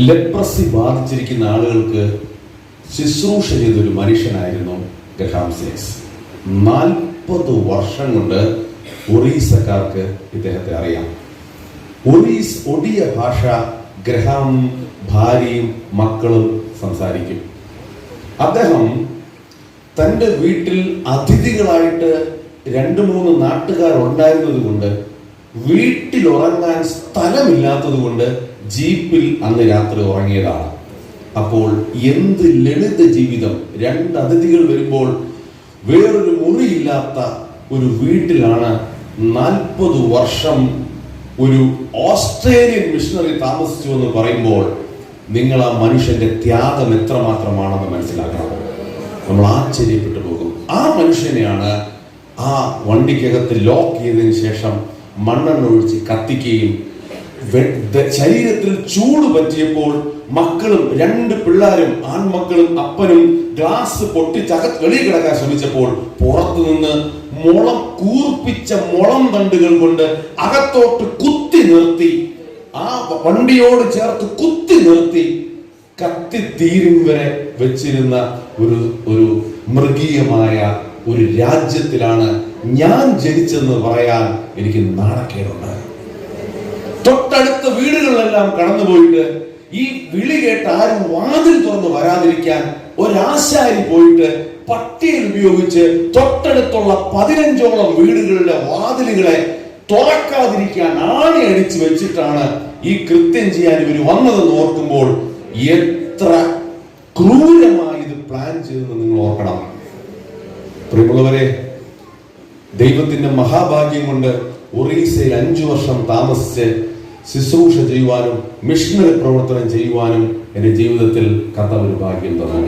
Leprosy ബാധിച്ചിരിക്കുന്ന ആളുകൾക്ക് ശുശ്രൂഷ ചെയ്തൊരു മനുഷ്യനായിരുന്നു ഗ്രഹാം സേൻസ്. 40 വർഷം കൊണ്ട് ഒറീസക്കാർക്ക് ഇദ്ദേഹത്തെ അറിയാം. ഒഡിയ ഭാഷ ഗ്രഹാം ഭാര്യയും മക്കളും സംസാരിക്കും. അദ്ദേഹം തൻ്റെ വീട്ടിൽ അതിഥികളായിട്ട് 2-3 നാട്ടുകാർ ഉണ്ടായിരുന്നത് കൊണ്ട് വീട്ടിൽ ഉറങ്ങാൻ സ്ഥലമില്ലാത്തത് കൊണ്ട് ജീപ്പിൽ അന്ന് രാത്രി ഉറങ്ങിയതാണ്. അപ്പോൾ എന്ത് ലളിത ജീവിതം! 2 അതിഥികൾ വരുമ്പോൾ വേറൊരു മുറിയില്ലാത്ത ഒരു വീട്ടിലാണ് 40 വർഷം ഒരു ഓസ്ട്രേലിയൻ മിഷണറി താമസിച്ചു എന്ന് പറയുമ്പോൾ നിങ്ങൾ ആ മനുഷ്യന്റെ ത്യാഗം എത്രമാത്രമാണെന്ന് മനസ്സിലാക്കണം. നമ്മൾ ആശ്ചര്യപ്പെട്ടു പോകും. ആ മനുഷ്യനെയാണ് ആ വണ്ടിക്കകത്ത് ലോക്ക് ചെയ്തതിന് ശേഷം മണ്ണെണ്ണ ഒഴിച്ച് കത്തിക്കുകയും ശരീരത്തിൽ ചൂട് പറ്റിയപ്പോൾ മക്കളും 2 പിള്ളേരും ആൺമക്കളും അപ്പനും ഗ്ലാസ് പൊട്ടിച്ചകത്ത് വെളിയിൽ കിടക്കാൻ ശ്രമിച്ചപ്പോൾ പുറത്തു നിന്ന് കൂർപ്പിച്ച മുളം തണ്ടുകൾ കൊണ്ട് അകത്തോട്ട് കുത്തി നിർത്തി, ആ വണ്ടിയോട് ചേർത്ത് കുത്തി നിർത്തി കത്തി തീരും വരെ വെച്ചിരുന്ന ഒരു മൃഗീയമായ ഒരു രാജ്യത്തിലാണ് ഞാൻ ജനിച്ചെന്ന് പറയാൻ എനിക്ക് നാണക്കേടുണ്ട്. തൊട്ടടുത്ത വീടുകളിലെല്ലാം കടന്നുപോയിട്ട് ഈ വിളി കേട്ട് ആരും വാതിൽ തുറന്ന് വരാതിരിക്കാൻ ഒരാശാരി പോയിട്ട് പട്ടിയിൽ ഉപയോഗിച്ച് തൊട്ടടുത്തുള്ള 15ഓളം വീടുകളുടെ വാതിലുകളെ തുറക്കാതിരിക്കാൻ ആണി അടിച്ചു വെച്ചിട്ടാണ് ഈ കൃത്യം ചെയ്യാൻ ഇവർ വന്നതെന്ന് ഓർക്കുമ്പോൾ എത്ര ക്രൂരമായി ഇത് പ്ലാൻ ചെയ്തെന്ന് നിങ്ങൾ ഓർക്കണം. പ്രിയമുള്ളവരെ, ദൈവത്തിന്റെ മഹാഭാഗ്യം കൊണ്ട് ഒറീസയിൽ 5 വർഷം താമസിച്ച് ശുശ്രൂഷ ചെയ്യുവാനും മിഷണറി പ്രവർത്തനം ചെയ്യുവാനും എന്റെ ജീവിതത്തിൽ കർത്താവ് ഒരു ഭാഗ്യം തന്നു.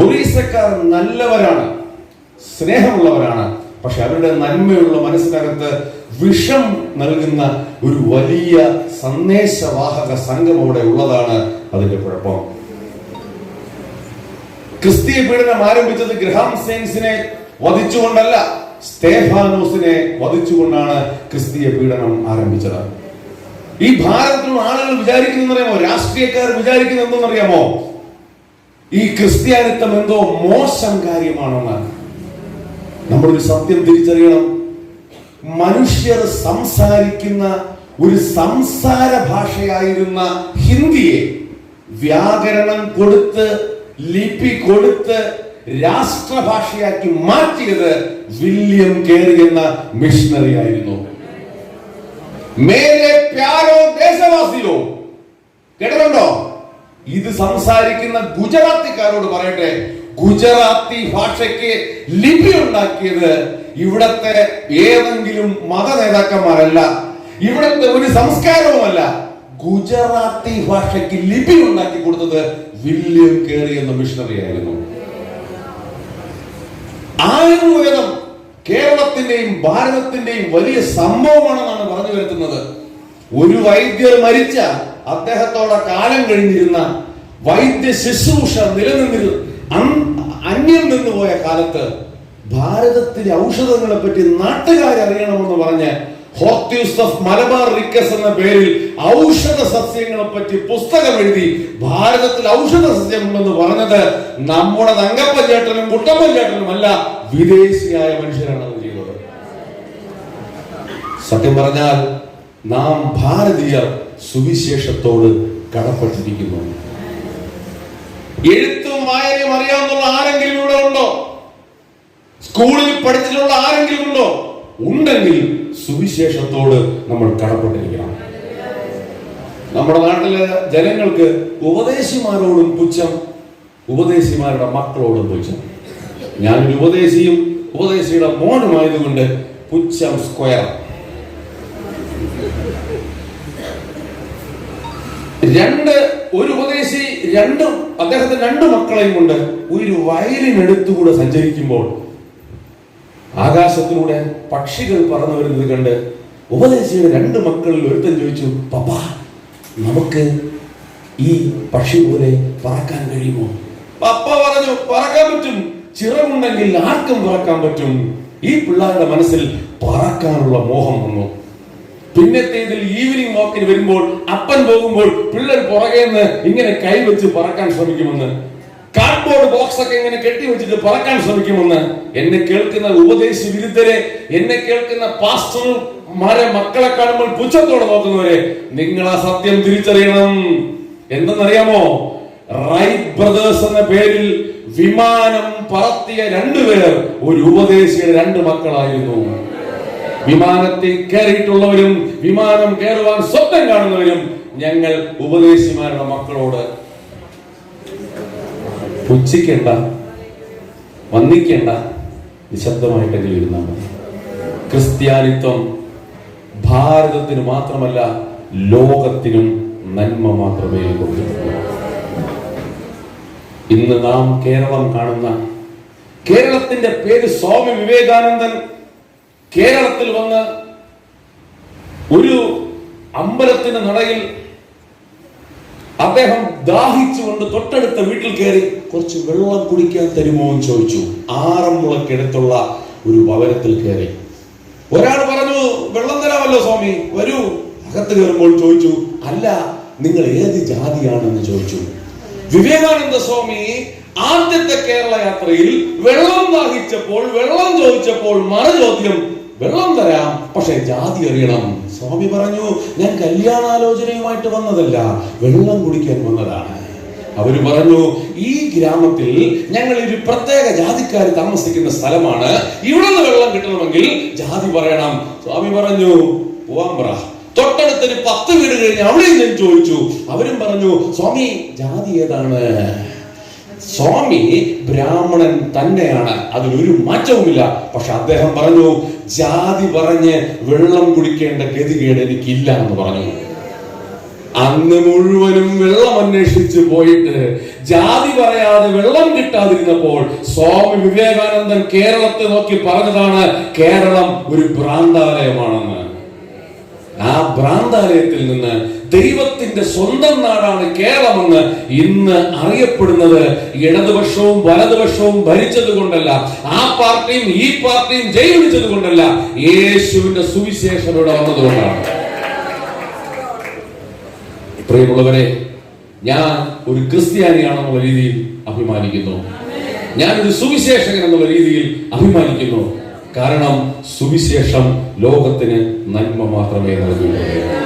ഒറീസക്കാർ നല്ലവരാണ്, സ്നേഹമുള്ളവരാണ്. പക്ഷെ അവരുടെ നന്മയുള്ള മനസ്സിനകത്ത് വിഷം നൽകുന്ന ഒരു വലിയ സന്ദേശവാഹക സംഘം അവിടെ ഉള്ളതാണ് അതിന്റെ കുഴപ്പം. ക്രിസ്തീയ പീഡനം ആരംഭിച്ചത് ഗ്രഹാം സേൻസിനെ വധിച്ചുകൊണ്ടല്ല, സ്തേഫാനോസിനെ വധിച്ചുകൊണ്ടാണ് ക്രിസ്തീയ പീഡനം ആരംഭിച്ചത്. ഈ ഭാരതത്തിലുള്ള ആളുകൾ വിചാരിക്കുന്നറിയാമോ, രാഷ്ട്രീയക്കാർ വിചാരിക്കുന്നത് എന്തെന്നറിയാമോ, ഈ ക്രിസ്ത്യാനിത്വം എന്തോ മോശം കാര്യമാണെന്ന്. നമ്മളൊരു സത്യം തിരിച്ചറിയണം. മനുഷ്യർ സംസാരിക്കുന്ന ഒരു സംസാര ഭാഷയായിരുന്ന ഹിന്ദിയെ വ്യാകരണം കൊടുത്ത് ലിപി കൊടുത്ത് രാഷ്ട്രഭാഷയാക്കി മാറ്റിയത് വില്യം കേറി എന്ന മിഷണറി ആയിരുന്നു. മേരെ പ്യാരോ ദേശവാസിയോ, കേട്ടിട്ടുണ്ടോ? ഇത് സംസാരിക്കുന്ന ഗുജറാത്തിക്കാരോട് പറയട്ടെ, ഗുജറാത്തി ഭാഷയ്ക്ക് ലിപി ഉണ്ടാക്കിയത് ഇവിടത്തെ ഏതെങ്കിലും മത നേതാക്കന്മാരല്ല, ഇവിടത്തെ ഒരു സംസ്കാരവുമല്ല. ഗുജറാത്തി ഭാഷയ്ക്ക് ലിപി ഉണ്ടാക്കി കൊടുത്തത് വില്യം കേറി എന്ന മിഷണറി ആയിരുന്നു. ആയുർവേദം കേരളത്തിന്റെയും ഭാരതത്തിന്റെയും വലിയ സംഭവമാണെന്നാണ് പറഞ്ഞു വരുത്തുന്നത്. ഒരു വൈദ്യർ മരിച്ച അദ്ദേഹത്തോടെ കാലം കഴിഞ്ഞിരുന്ന വൈദ്യ ശുശ്രൂഷ അന്യം നിന്നുപോയ കാലത്ത് ഭാരതത്തിലെ ഔഷധങ്ങളെ പറ്റി നാട്ടുകാരറിയണമെന്ന് പറഞ്ഞ് ഹോർട്യൂസ് ഓഫ് മലബാർ റിക്കസ് എന്ന പേരിൽ ഔഷധ സസ്യങ്ങളെ പറ്റി പുസ്തകം എഴുതി ഭാരതത്തിൽ ഔഷധ സസ്യമുണ്ടെന്ന് പറഞ്ഞത് നമ്മുടെ തങ്കപ്പൻ ചേട്ടനും കുട്ടപ്പൻ ചേട്ടനും അല്ല, വിദേശിയായ മനുഷ്യരാണ് അത് ചെയ്തത്. സത്യം പറഞ്ഞാൽ നാം ഭാരതീയർ സുവിശേഷത്തോട് കടപ്പെട്ടിരിക്കുന്നു. എഴുത്തും വായനയും അറിയാവുന്ന ആരെങ്കിലും ഇവിടെ ഉണ്ടോ? സ്കൂളിൽ പഠിച്ചിട്ടുള്ള ആരെങ്കിലും ഉണ്ടോ? ഉണ്ടെങ്കിൽ സുവിശേഷത്തോട് നമ്മൾ കടപ്പെട്ടിരിക്കണം. നമ്മുടെ നാട്ടിലെ ജനങ്ങൾക്ക് ഉപദേശിമാരോടും പുച്ഛം, ഉപദേശിമാരുടെ മക്കളോടും പുച്ഛം. ഞാനൊരു ഉപദേശിയും ഉപദേശിയുടെ മോനുമായതുകൊണ്ട് പുച്ഛം സ്ക്വയർ. ഒരു ഉപദേശി അദ്ദേഹത്തിന് 2 മക്കളെയും കൊണ്ട് ഒരു വയലിനടുത്തുകൂടെ സഞ്ചരിക്കുമ്പോൾ ആകാശത്തിലൂടെ പക്ഷികൾ പറന്നു വരുന്നത് കണ്ട് ഉപദേശിയുടെ 2 മക്കളിൽ ഒരുത്തൻ ചോദിച്ചു, പപ്പാ, നമുക്ക് ഈ പക്ഷി പോലെ പറക്കാൻ കഴിയുമോ? പപ്പ പറഞ്ഞു, പറക്കാൻ പറ്റും, ചിറകുണ്ടെങ്കിൽ ആർക്കും പറക്കാൻ പറ്റും. ഈ പിള്ളേരുടെ മനസ്സിൽ പറക്കാനുള്ള മോഹം വന്നു. പിന്നത്തേതിൽ ഈവനിങ് വാക്കിന് വരുമ്പോൾ അപ്പൻ പോകുമ്പോൾ പിള്ളേർ പുറകേന്ന് ഇങ്ങനെ കൈവച്ച് പറക്കാൻ ശ്രമിക്കുമെന്ന്, കാർഡ്ബോർഡ് ബോക്സ് ഒക്കെ ഇങ്ങനെ കെട്ടിവെച്ചിട്ട് പറക്കാൻ ശ്രമിക്കുമെന്ന്. എന്നെ കേൾക്കുന്ന ഉപദേശ വിരുദ്ധരെ, എന്നെ കേൾക്കുന്ന പാസ്റ്റർമാരെ മക്കളെ കാണുമ്പോൾ പുച്ഛത്തോടെ നോക്കുന്നവരെ, നിങ്ങൾ ആ സത്യം തിരിച്ചറിയണം. എന്തെന്നറിയാമോ? റൈറ്റ് ബ്രദേഴ്സ് എന്ന പേരിൽ വിമാനം പറത്തിയ രണ്ടുപേർ ഒരു ഉപദേശിയുടെ രണ്ട് മക്കളായിരുന്നു. വിമാനത്തിൽ കയറിയിട്ടുള്ളവരും വിമാനം കയറുവാൻ സ്വപ്നം കാണുന്നവരും ഞങ്ങൾ ഉപദേശിമാരുടെ മക്കളോട് പുച്ഛിക്കേണ്ട, വന്ദിക്കേണ്ട, നിശബ്ദമായിട്ടെങ്കിലും ഇരുന്നാൽ മതി. ക്രിസ്ത്യാനിത്വം ഭാരതത്തിന് മാത്രമല്ല ലോകത്തിനും നന്മ മാത്രമേ കൊടുത്തിട്ടുള്ളൂ. ഇന്ന് നാം കേരളം കാണുന്ന, കേരളത്തിന്റെ പേര് സ്വാമി വിവേകാനന്ദൻ കേരളത്തിൽ വന്ന് ഒരു അമ്പലത്തിന്റെ നടയിൽ അദ്ദേഹം ദാഹിച്ചുകൊണ്ട് തൊട്ടടുത്ത വീട്ടിൽ കയറി കുറച്ച് വെള്ളം കുടിക്കാൻ തരുമോ എന്ന് ചോദിച്ചു. ആറന്മുളക്കടുത്തുള്ള ഒരു ഭവനത്തിൽ കയറി. ഒരാൾ പറഞ്ഞു, വെള്ളം തരാമല്ലോ സ്വാമി, വരൂ. അകത്ത് കയറുമ്പോൾ ചോദിച്ചു, അല്ല നിങ്ങൾ ഏത് ജാതിയാണെന്ന് ചോദിച്ചു. വിവേകാനന്ദ സ്വാമി ആദ്യത്തെ കേരള യാത്രയിൽ വെള്ളം ദാഹിച്ചപ്പോൾ, വെള്ളം ചോദിച്ചപ്പോൾ മറു ചോദ്യം, വെള്ളം തരാം, പക്ഷെ ജാതി അറിയണം. സ്വാമി പറഞ്ഞു, ഞാൻ കല്യാണാലോചനയുമായിട്ട് വന്നതല്ല, വെള്ളം കുടിക്കാൻ വന്നതാണ്. അവര് പറഞ്ഞു, ഈ ഗ്രാമത്തിൽ ഞങ്ങൾ ഒരു പ്രത്യേക ജാതിക്കാർ താമസിക്കുന്ന സ്ഥലമാണ്, ഇവിടെ നിന്ന് വെള്ളം കിട്ടണമെങ്കിൽ ജാതി പറയണം. സ്വാമി പറഞ്ഞു, പോവാൻ പറ. തൊട്ടടുത്തൊരു 10 വീട് കഴിഞ്ഞ് അവിടെയും ഞാൻ ചോദിച്ചു. അവരും പറഞ്ഞു, സ്വാമി ജാതി ഏതാണ്? സ്വാമി ബ്രാഹ്മണൻ തന്നെയാണ്, അതിലൊരു മാറ്റവുമില്ല. പക്ഷെ അദ്ദേഹം പറഞ്ഞു, ജാതി പറഞ്ഞ് വെള്ളം കുടിക്കേണ്ട ഗതികേട് എനിക്കില്ല എന്ന് പറഞ്ഞു. അന്ന് മുഴുവനും വെള്ളം അന്വേഷിച്ച് പോയിട്ട് ജാതി പറയാതെ വെള്ളം കിട്ടാതിരുന്നപ്പോൾ സ്വാമി വിവേകാനന്ദൻ കേരളത്തെ നോക്കി പറഞ്ഞതാണ്, കേരളം ഒരു ഭ്രാന്താലയമാണെന്ന്. ആ ഭ്രാന്താലയത്തിൽ നിന്ന് ദൈവത്തിന്റെ സ്വന്തം നാടാണ് കേരളമെന്ന് ഇന്ന് അറിയപ്പെടുന്നത് ഇടതുപക്ഷവും വലതുപക്ഷവും ഭരിച്ചത് കൊണ്ടല്ല, ആ പാർട്ടിയും ഈ പാർട്ടിയും ജയിച്ചത് കൊണ്ടല്ല, യേശുവിന്റെ സുവിശേഷം ഇവിടെ വന്നതുകൊണ്ടാണ്. പ്രിയമുള്ളവരെ, ഞാൻ ഒരു ക്രിസ്ത്യാനിയാണെന്നുള്ള രീതിയിൽ അഭിമാനിക്കുന്നു. ഞാനൊരു സുവിശേഷകൻ എന്നുള്ള രീതിയിൽ അഭിമാനിക്കുന്നു. കാരണം സുവിശേഷം ലോകത്തിന് നന്മ മാത്രമേ നൽകുകയുള്ളൂ.